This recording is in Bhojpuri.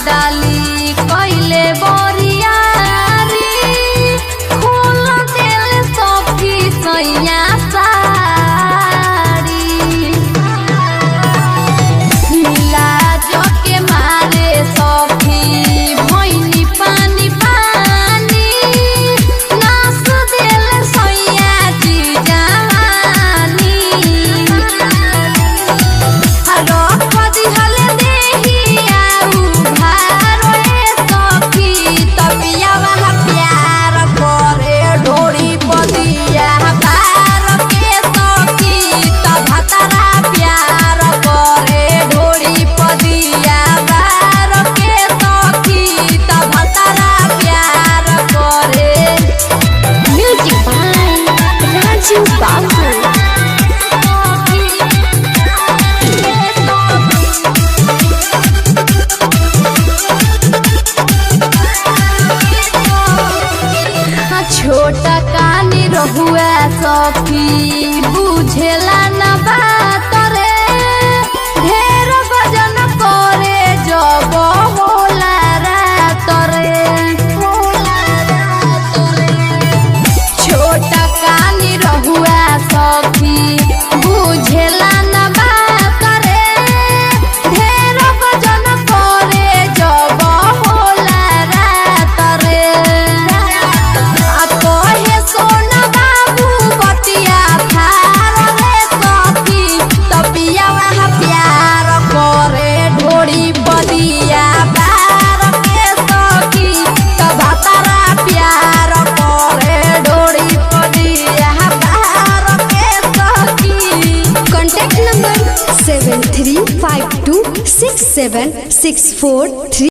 डाली कैले बोरियारी खोल दिल सखी सैया साड़ी लाज के मारे सखी भैनी पानी पानी नास दिल सैया जी जवानी रख दिहल देही आउ भारोए सखी तबिया वाला प्यार करे ढोरी पदिया पार के सखी तब तारा प्यार करे ढोरी पदिया पार के सखी तब तारा प्यार करे। म्यूजिक बाय राजू बाबू। छोटा कानी रहुआ सखी बुझेला न बात रे ढेर वजन करे जब होला रात रे छोटा कानी रहुआ सखी बुझेला न बात रे ढेर वजन करे जब होला रात रे कहे सोना बाबू बतिया थार रे सखी तबिया वाला प्यार करे ढोरी बदिया पार के सखी तब तारा प्यार करे ढोरी बदिया पार के सखी। Contact number 73526764